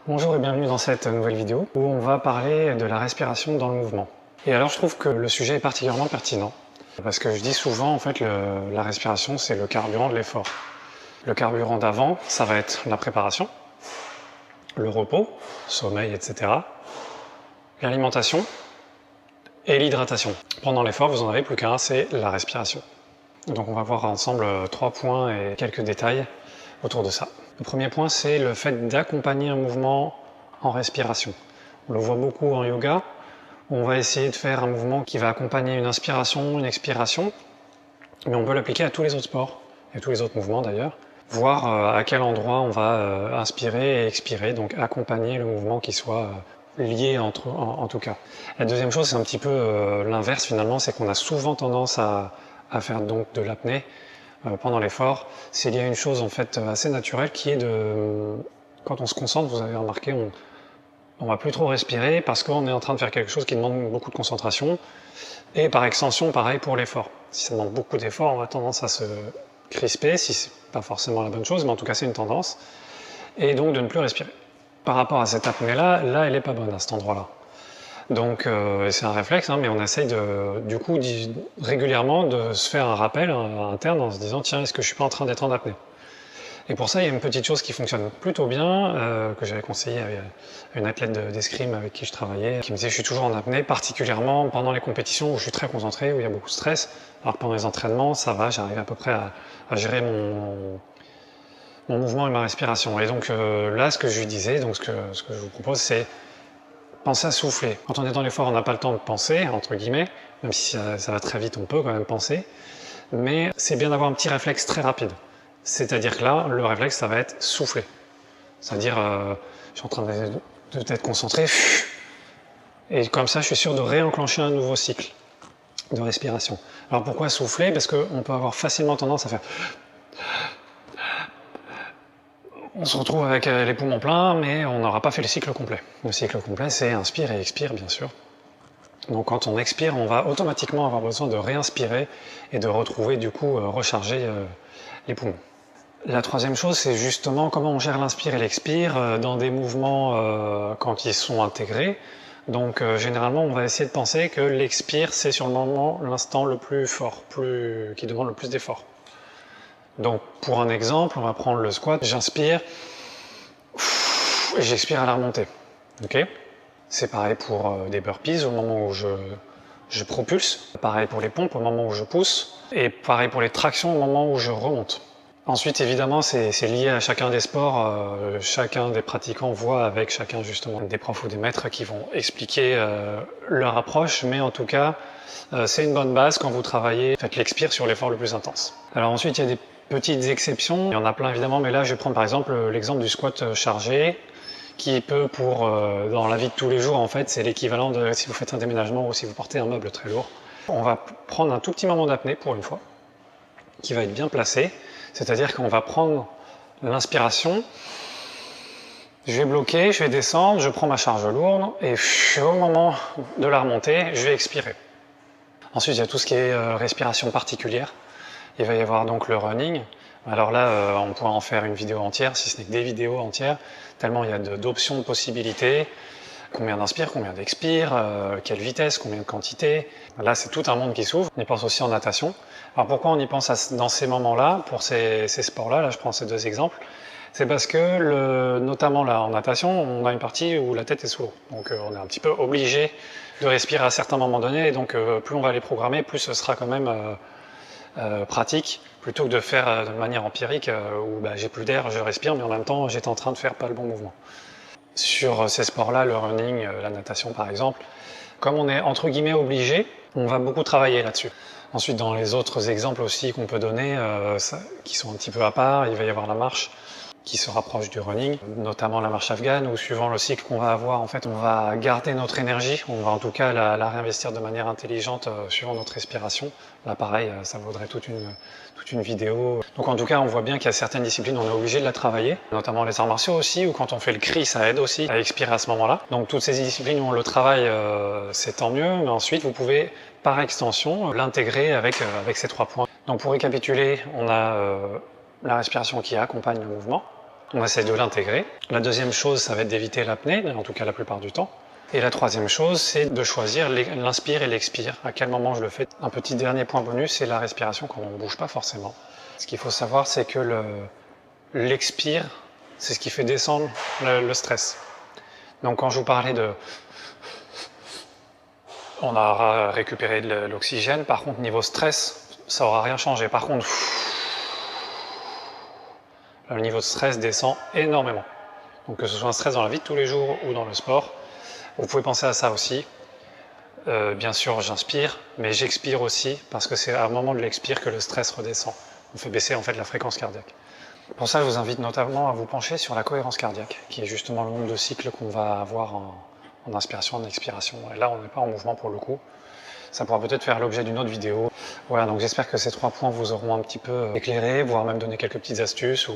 Bonjour et bienvenue dans cette nouvelle vidéo où on va parler de la respiration dans le mouvement. Et alors je trouve que le sujet est particulièrement pertinent parce que je dis souvent en fait la respiration c'est le carburant de l'effort. Le carburant d'avant ça va être la préparation, le repos, sommeil, etc. L'alimentation et l'hydratation. Pendant l'effort vous n'en avez plus qu'un, c'est la respiration. Donc on va voir ensemble 3 points et quelques détails autour de ça. Le premier point, c'est le fait d'accompagner un mouvement en respiration. On le voit beaucoup en yoga, où on va essayer de faire un mouvement qui va accompagner une inspiration, une expiration, mais on peut l'appliquer à tous les autres sports, et tous les autres mouvements d'ailleurs, voir à quel endroit on va inspirer et expirer, donc accompagner le mouvement qui soit lié en tout cas. La deuxième chose, c'est un petit peu l'inverse finalement, c'est qu'on a souvent tendance à faire donc de l'apnée pendant l'effort. C'est lié à une chose en fait assez naturelle qui est de, quand on se concentre, vous avez remarqué, on va plus trop respirer parce qu'on est en train de faire quelque chose qui demande beaucoup de concentration, et par extension pareil pour l'effort. Si ça demande beaucoup d'efforts, on a tendance à se crisper, si c'est pas forcément la bonne chose, mais en tout cas c'est une tendance, et donc de ne plus respirer. Par rapport à cette apnée là, elle est pas bonne à cet endroit là. Donc c'est un réflexe, hein, mais on essaye du coup régulièrement de se faire un rappel interne en se disant tiens, est-ce que je suis pas en train d'être en apnée? Et pour ça, il y a une petite chose qui fonctionne plutôt bien, que j'avais conseillé à une athlète d'escrime avec qui je travaillais, qui me disait je suis toujours en apnée, particulièrement pendant les compétitions où je suis très concentré, où il y a beaucoup de stress. Alors que pendant les entraînements, ça va, j'arrive à peu près à gérer mon mouvement et ma respiration. Et donc là, ce que je lui disais, donc ce que je vous propose, c'est penser à souffler. Quand on est dans l'effort, on n'a pas le temps de penser, entre guillemets, même si ça va très vite, on peut quand même penser. Mais c'est bien d'avoir un petit réflexe très rapide. C'est-à-dire que là, le réflexe, ça va être souffler. C'est-à-dire, je suis en train d'être concentré, et comme ça, je suis sûr de réenclencher un nouveau cycle de respiration. Alors pourquoi souffler? Parce qu'on peut avoir facilement tendance à faire... On se retrouve avec les poumons pleins, mais on n'aura pas fait le cycle complet. Le cycle complet, c'est inspire et expire, bien sûr. Donc quand on expire, on va automatiquement avoir besoin de réinspirer et de retrouver, du coup, recharger les poumons. La troisième chose, c'est justement comment on gère l'inspire et l'expire dans des mouvements quand ils sont intégrés. Donc généralement, on va essayer de penser que l'expire, c'est sur le moment, l'instant le plus fort, qui demande le plus d'effort. Donc pour un exemple, on va prendre le squat, j'inspire et j'expire à la remontée. Okay, c'est pareil pour des burpees au moment où je propulse, pareil pour les pompes au moment où je pousse, et pareil pour les tractions au moment où je remonte. Ensuite, évidemment, c'est lié à chacun des sports, chacun des pratiquants voit avec chacun justement des profs ou des maîtres qui vont expliquer leur approche, mais en tout cas, c'est une bonne base quand vous travaillez, faites l'expire sur l'effort le plus intense. Alors ensuite, il y a des petites exceptions, il y en a plein évidemment, mais là je vais prendre par exemple l'exemple du squat chargé, qui peut dans la vie de tous les jours en fait, c'est l'équivalent de si vous faites un déménagement ou si vous portez un meuble très lourd. On va prendre un tout petit moment d'apnée pour une fois, qui va être bien placé, c'est-à-dire qu'on va prendre l'inspiration, je vais bloquer, je vais descendre, je prends ma charge lourde, et au moment de la remontée, je vais expirer. Ensuite, il y a tout ce qui est respiration particulière. Il va y avoir donc le running. Alors là, on pourra en faire une vidéo entière, si ce n'est que des vidéos entières, tellement il y a d'options, de possibilités. Combien d'inspire, combien d'expire, quelle vitesse, combien de quantité. Là, c'est tout un monde qui s'ouvre. On y pense aussi en natation. Alors pourquoi on y pense dans ces moments-là, pour ces sports-là, là je prends ces deux exemples, c'est parce que, notamment là en natation, on a une partie où la tête est sous l'eau. Donc on est un petit peu obligé de respirer à certains moments donnés, et donc plus on va les programmer, plus ce sera quand même pratique, plutôt que de faire de manière empirique où j'ai plus d'air, je respire, mais en même temps j'étais en train de faire pas le bon mouvement. Sur ces sports-là, le running, la natation par exemple, comme on est entre guillemets obligé, on va beaucoup travailler là-dessus. Ensuite, dans les autres exemples aussi qu'on peut donner, qui sont un petit peu à part, il va y avoir la marche qui se rapproche du running, notamment la marche afghane, où suivant le cycle qu'on va avoir, en fait, on va garder notre énergie, on va en tout cas la réinvestir de manière intelligente suivant notre respiration. Là, pareil, ça vaudrait toute une vidéo. Donc en tout cas, on voit bien qu'il y a certaines disciplines, on est obligé de la travailler, notamment les arts martiaux aussi, où quand on fait le cri, ça aide aussi à expirer à ce moment-là. Donc toutes ces disciplines où on le travaille, c'est tant mieux, mais ensuite, vous pouvez, par extension, l'intégrer avec ces 3 points. Donc pour récapituler, on a la respiration qui accompagne le mouvement, On essaie de l'intégrer. La deuxième chose, ça va être d'éviter l'apnée, en tout cas la plupart du temps. Et la troisième chose, c'est de choisir l'inspire et l'expire. À quel moment je le fais? Un petit dernier point bonus, c'est la respiration quand on ne bouge pas forcément. Ce qu'il faut savoir, c'est que l'expire, c'est ce qui fait descendre le stress. Donc quand je vous parlais de... On a récupéré de l'oxygène, par contre niveau stress, ça n'aura rien changé. Par contre, le niveau de stress descend énormément. Donc que ce soit un stress dans la vie de tous les jours ou dans le sport, vous pouvez penser à ça aussi. Bien sûr, j'inspire, mais j'expire aussi, parce que c'est à un moment de l'expire que le stress redescend. On fait baisser en fait la fréquence cardiaque. Pour ça, je vous invite notamment à vous pencher sur la cohérence cardiaque, qui est justement le nombre de cycles qu'on va avoir en inspiration, en expiration. Et là, on n'est pas en mouvement pour le coup. Ça pourra peut-être faire l'objet d'une autre vidéo. Voilà, donc j'espère que ces 3 points vous auront un petit peu éclairé, voire même donné quelques petites astuces ou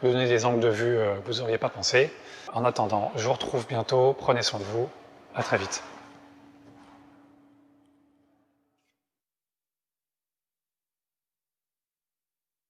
vous donner des angles de vue que vous n'auriez pas pensé. En attendant, je vous retrouve bientôt. Prenez soin de vous. À très vite.